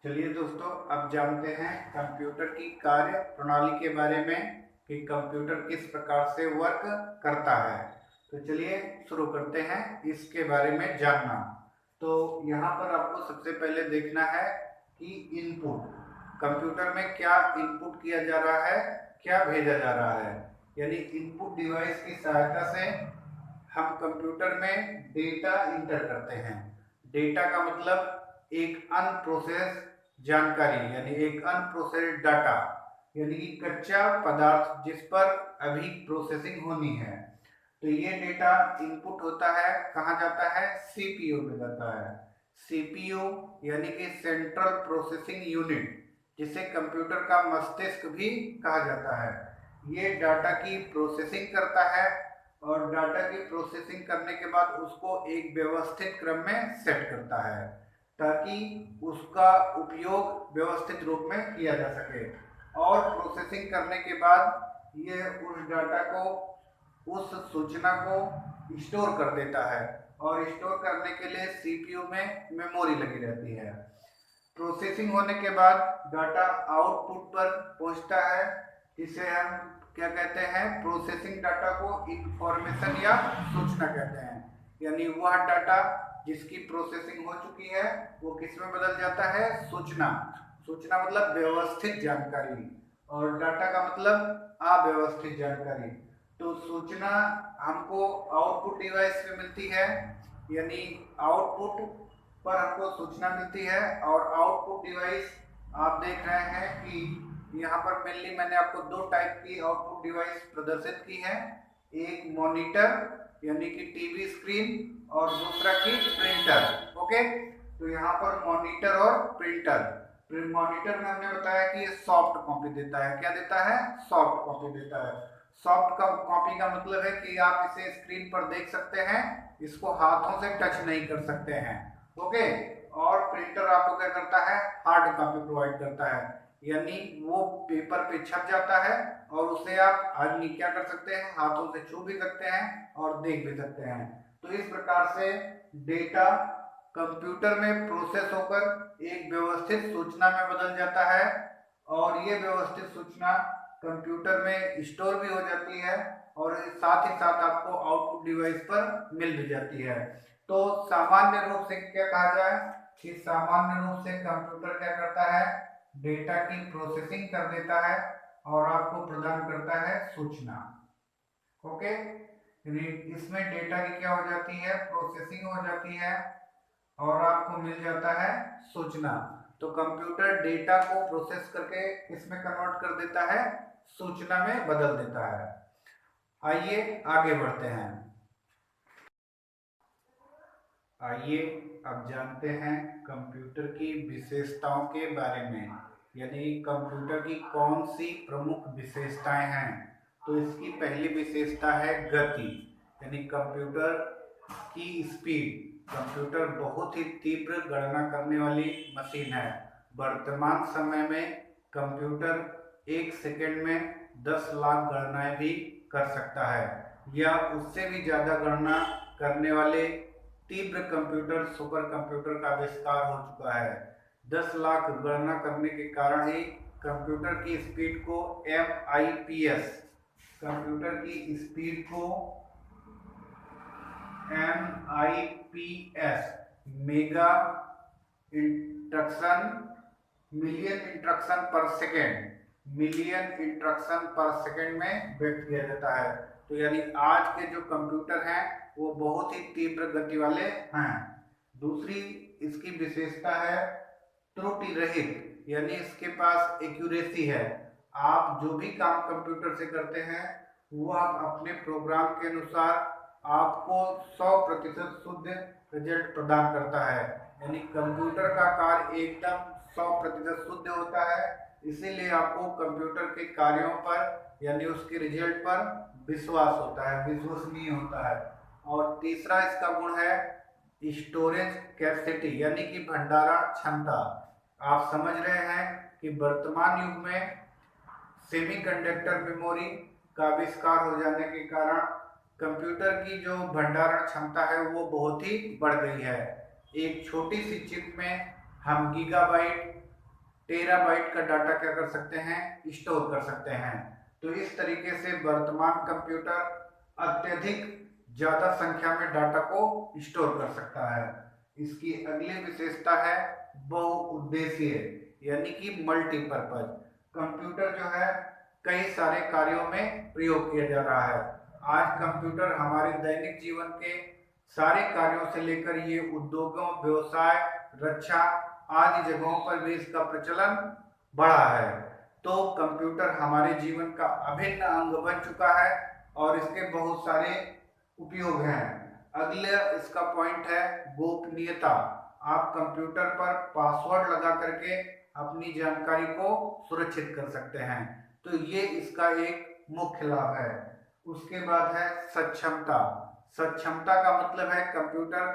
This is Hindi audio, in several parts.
चलिए दोस्तों, अब जानते हैं कंप्यूटर की कार्य प्रणाली के बारे में कि कंप्यूटर किस प्रकार से वर्क करता है। तो चलिए शुरू करते हैं इसके बारे में जानना। तो यहाँ पर आपको सबसे पहले देखना है कि इनपुट कंप्यूटर में क्या इनपुट किया जा रहा है, क्या भेजा जा रहा है। यानी इनपुट डिवाइस की सहायता से हम कंप्यूटर में डेटा इंटर करते हैं। डेटा का मतलब एक अनप्रोसेस जानकारी, यानी एक अनप्रोसेस्ड डाटा, यानी कि कच्चा पदार्थ जिस पर अभी प्रोसेसिंग होनी है। तो ये डेटा इनपुट होता है, कहाँ जाता है? सीपीयू में जाता है। सीपीयू यानी कि सेंट्रल प्रोसेसिंग यूनिट, जिसे कंप्यूटर का मस्तिष्क भी कहा जाता है। ये डाटा की प्रोसेसिंग करता है और डाटा की प्रोसेसिंग करने के बाद उसको एक व्यवस्थित क्रम में सेट करता है ताकि उसका उपयोग व्यवस्थित रूप में किया जा सके। और प्रोसेसिंग करने के बाद ये उस डाटा को, उस सूचना को स्टोर कर देता है और स्टोर करने के लिए सीपीयू में मेमोरी लगी रहती है। प्रोसेसिंग होने के बाद डाटा आउटपुट पर पहुंचता है, जिसे हम क्या कहते हैं? प्रोसेसिंग डाटा को इंफॉर्मेशन या सूचना कहते हैं। यानी वह डाटा जिसकी प्रोसेसिंग हो चुकी है वो किस में बदल जाता है? सूचना। सूचना मतलब व्यवस्थित जानकारी और डाटा का मतलब अव्यवस्थित जानकारी। तो सूचना हमको आउटपुट डिवाइस में मिलती है, यानी आउटपुट पर हमको सूचना मिलती है। और आउटपुट डिवाइस आप देख रहे हैं कि यहाँ पर मेनली मैंने आपको दो टाइप की आउटपुट डिवाइस प्रदर्शित की है। एक मॉनिटर यानी कि टीवी स्क्रीन और दूसरा की प्रिंटर। ओके, तो यहाँ पर मॉनिटर और प्रिंटर। मॉनिटर में हमने बताया कि ये सॉफ्ट कॉपी देता है। क्या देता है? सॉफ्ट कॉपी देता है। सॉफ्ट कॉपी का मतलब है कि आप इसे स्क्रीन पर देख सकते हैं, इसको हाथों से टच नहीं कर सकते हैं। ओके, और प्रिंटर आपको क्या करता है? हार्ड कॉपी प्रोवाइड करता है, यानी वो पेपर पे छप जाता है और उसे आप आदमी क्या कर सकते हैं? हाथों से छू भी सकते हैं और देख भी सकते हैं। तो इस प्रकार से डेटा कंप्यूटर में प्रोसेस होकर एक व्यवस्थित सूचना में बदल जाता है और ये व्यवस्थित सूचना कंप्यूटर में स्टोर भी हो जाती है और साथ ही साथ आपको आउटपुट डिवाइस पर मिल भी जाती है। तो सामान्य रूप से क्या कहा जाए कि सामान्य रूप से कंप्यूटर क्या करता है? डेटा की प्रोसेसिंग कर देता है और आपको प्रदान करता है सूचना। ओके, इसमें डेटा की क्या हो जाती है? प्रोसेसिंग हो जाती है और आपको मिल जाता है सूचना। तो कंप्यूटर डेटा को प्रोसेस करके किसमें कन्वर्ट कर देता है? सूचना में बदल देता है। आइए आगे बढ़ते हैं। आइए अब जानते हैं कंप्यूटर की विशेषताओं के बारे में, यानी कंप्यूटर की कौन सी प्रमुख विशेषताएं हैं। तो इसकी पहली विशेषता है गति, यानी कंप्यूटर की स्पीड। कंप्यूटर बहुत ही तीव्र गणना करने वाली मशीन है। वर्तमान समय में कंप्यूटर एक सेकंड में 10 लाख गणनाएं भी कर सकता है या उससे भी ज़्यादा गणना करने वाले तीव्र कंप्यूटर, सुपर कंप्यूटर का आविष्कार हो चुका है। 10 लाख गणना करने के कारण ही कंप्यूटर की स्पीड को MIPS, कंप्यूटर की स्पीड को MIPS, mega instruction, million instruction पर सेकेंड, मिलियन इंस्ट्रक्शन पर सेकेंड में व्यक्त किया जाता है। तो यानी आज के जो कंप्यूटर हैं वो बहुत ही तीव्र गति वाले हैं। दूसरी इसकी विशेषता है त्रुटि रहित, यानी इसके पास एक्यूरेसी है। आप जो भी काम कंप्यूटर से करते हैं वो आप अपने प्रोग्राम के अनुसार आपको 100% शुद्ध रिजल्ट प्रदान करता है। यानी कंप्यूटर का कार्य एकदम 100% शुद्ध होता है, इसीलिए आपको कंप्यूटर के कार्यों पर यानी उसके रिजल्ट पर विश्वास होता है, विश्वसनीय होता है। और तीसरा इसका गुण है स्टोरेज कैपेसिटी, यानी कि भंडारण क्षमता। आप समझ रहे हैं कि वर्तमान युग में सेमीकंडक्टर मेमोरी का आविष्कार हो जाने के कारण कंप्यूटर की जो भंडारण क्षमता है वो बहुत ही बढ़ गई है। एक छोटी सी चिप में हम गीगाबाइट टेराबाइट का डाटा क्या कर सकते हैं, स्टोर कर सकते हैं। तो इस तरीके से वर्तमान कंप्यूटर अत्यधिक ज्यादा संख्या में डाटा को स्टोर कर सकता है। इसकी अगली विशेषता है बहुउद्देशीय, यानी कि मल्टीपर्पज। कंप्यूटर जो है कई सारे कार्यों में प्रयोग किया जा रहा है। आज कंप्यूटर हमारे दैनिक जीवन के सारे कार्यों से लेकर ये उद्योगों, व्यवसाय, रक्षा आदि जगहों पर भी इसका प्रचलन बढ़ा है। तो कंप्यूटर हमारे जीवन का अभिन्न अंग बन चुका है और इसके बहुत सारे उपयोग हैं। अगला इसका पॉइंट है गोपनीयता। आप कंप्यूटर पर पासवर्ड लगा करके अपनी जानकारी को सुरक्षित कर सकते हैं। तो ये इसका एक मुख्य लाभ है। उसके बाद है सक्षमता। सक्षमता का मतलब है कंप्यूटर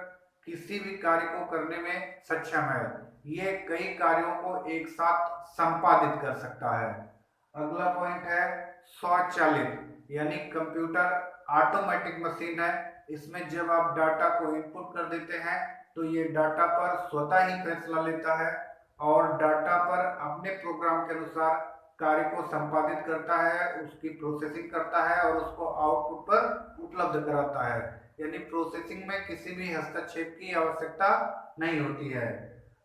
किसी भी कार्य को करने में सक्षम है। ये कई कार्यों को एक साथ संपादित कर सकता है। अगला पॉइंट है स्वचालित, यानी कंप्यूटर ऑटोमेटिक मशीन है। इसमें जब आप डाटा को इनपुट कर देते हैं तो ये डाटा पर स्वतः ही फैसला लेता है और डाटा पर अपने प्रोग्राम के अनुसार कार्य को संपादित करता है, उसकी प्रोसेसिंग करता है और उसको आउटपुट पर उपलब्ध कराता है। यानी प्रोसेसिंग में किसी भी हस्तक्षेप की आवश्यकता नहीं होती है।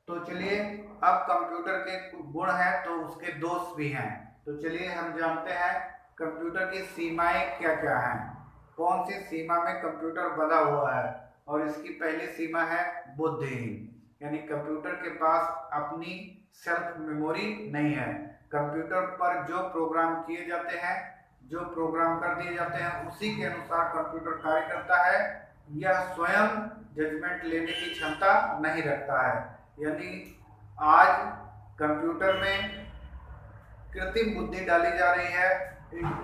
तो चलिए, अब कंप्यूटर के गुण हैं तो उसके दोष भी हैं। तो चलिए हम जानते हैं कंप्यूटर की सीमाएं क्या क्या हैं, कौन सी सीमा में कंप्यूटर बंधा हुआ है। और इसकी पहली सीमा है बुद्धिहीन, यानी कंप्यूटर के पास अपनी सेल्फ मेमोरी नहीं है। कंप्यूटर पर जो प्रोग्राम किए जाते हैं, जो प्रोग्राम कर दिए जाते हैं, उसी के अनुसार कंप्यूटर कार्य करता है। यह स्वयं जजमेंट लेने की क्षमता नहीं रखता है। यानी आज कंप्यूटर में कृत्रिम बुद्धि डाली जा रही है,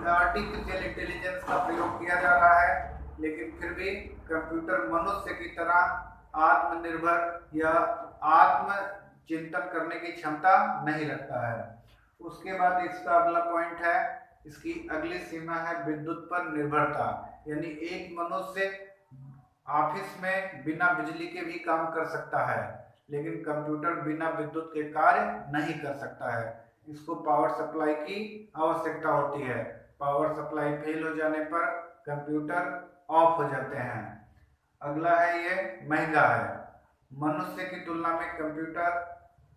आर्टिफिशियल इंटेलिजेंस का प्रयोग किया जा रहा है, लेकिन फिर भी कंप्यूटर मनुष्य की तरह आत्मनिर्भर या आत्म चिंतन करने की क्षमता नहीं रखता है। उसके बाद इसका अगला पॉइंट है, इसकी अगली सीमा है विद्युत पर निर्भरता। यानी एक मनुष्य ऑफिस में बिना बिजली के भी काम कर सकता है, लेकिन कंप्यूटर बिना विद्युत के कार्य नहीं कर सकता है। इसको पावर सप्लाई की आवश्यकता होती है। पावर सप्लाई फेल हो जाने पर कंप्यूटर ऑफ हो जाते हैं। अगला है ये महंगा है। मनुष्य की तुलना में कंप्यूटर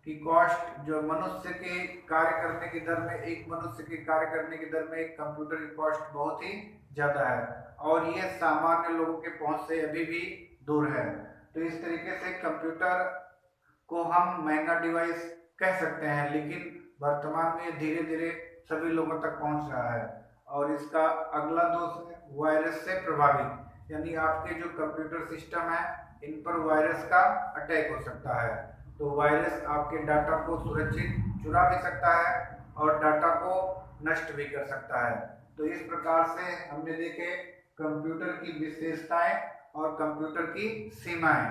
की कॉस्ट, जो मनुष्य के कार्य करने की दर में, एक मनुष्य के कार्य करने की दर में एक कंप्यूटर की कॉस्ट बहुत ही ज्यादा है और ये सामान्य लोगों के पहुंच से अभी भी दूर है। तो इस तरीके से कंप्यूटर को हम महंगा डिवाइस कह सकते हैं, लेकिन वर्तमान में धीरे धीरे सभी लोगों तक पहुंच रहा है। और इसका अगला दोष है वायरस से प्रभावित, यानी आपके जो कंप्यूटर सिस्टम है इन पर वायरस का अटैक हो सकता है। तो वायरस आपके डाटा को सुरक्षित चुरा भी सकता है और डाटा को नष्ट भी कर सकता है। तो इस प्रकार से हमने देखे कंप्यूटर की विशेषताएं और कंप्यूटर की सीमाएं।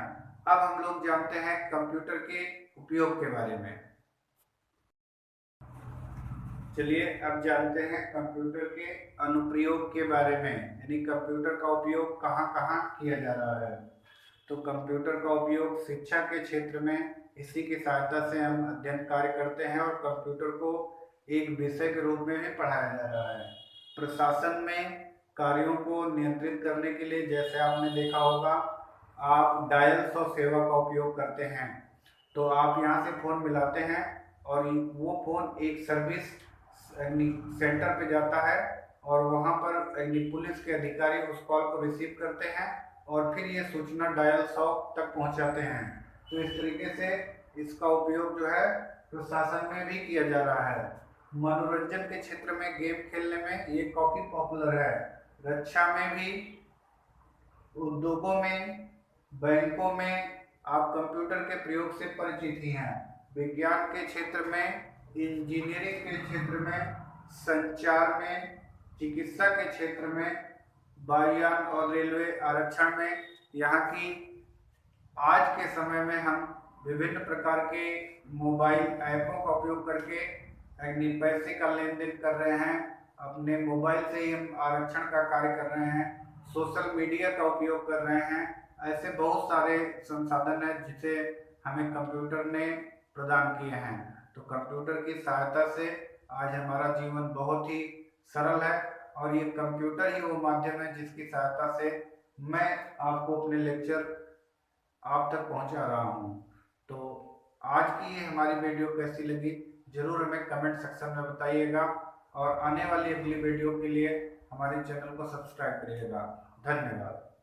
अब हम लोग जानते हैं कंप्यूटर के उपयोग के बारे में। चलिए अब जानते हैं कंप्यूटर के अनुप्रयोग के बारे में, यानी कंप्यूटर का उपयोग कहाँ कहाँ किया जा रहा है। तो कंप्यूटर का उपयोग शिक्षा के क्षेत्र में, इसी की सहायता से हम अध्ययन कार्य करते हैं और कंप्यूटर को एक विषय के रूप में भी पढ़ाया जा रहा है। प्रशासन में कार्यों को नियंत्रित करने के लिए, जैसे आपने देखा होगा, आप डायल 100 सेवा का उपयोग करते हैं। तो आप यहाँ से फ़ोन मिलाते हैं और वो फ़ोन एक सर्विस सेंटर पे जाता है और वहाँ पर पुलिस के अधिकारी उस कॉल को रिसीव करते हैं और फिर ये सूचना डायल 100 तक पहुँचाते हैं। तो इस तरीके से इसका उपयोग जो है प्रशासन में भी किया जा रहा है। मनोरंजन के क्षेत्र में गेम खेलने में ये काफी पॉपुलर है। रक्षा में भी, उद्योगों में, बैंकों में आप कंप्यूटर के प्रयोग से परिचित ही हैं। विज्ञान के क्षेत्र में, इंजीनियरिंग के क्षेत्र में, संचार में, चिकित्सा के क्षेत्र में, वायुयान और रेलवे आरक्षण में, यहाँ की आज के समय में हम विभिन्न प्रकार के मोबाइल ऐपों का उपयोग करके पैसे का लेन देन कर रहे हैं। अपने मोबाइल से ही हम आरक्षण का कार्य कर रहे हैं, सोशल मीडिया का उपयोग कर रहे हैं। ऐसे बहुत सारे संसाधन हैं जिसे हमें कंप्यूटर ने प्रदान किए हैं। तो कंप्यूटर की सहायता से आज हमारा जीवन बहुत ही सरल है और ये कंप्यूटर ही वो माध्यम है जिसकी सहायता से मैं आपको अपने लेक्चर आप तक पहुंचा रहा हूं। तो आज की ये हमारी वीडियो कैसी लगी जरूर हमें कमेंट सेक्शन में बताइएगा और आने वाली अगली वीडियो के लिए हमारे चैनल को सब्सक्राइब करिएगा। धन्यवाद।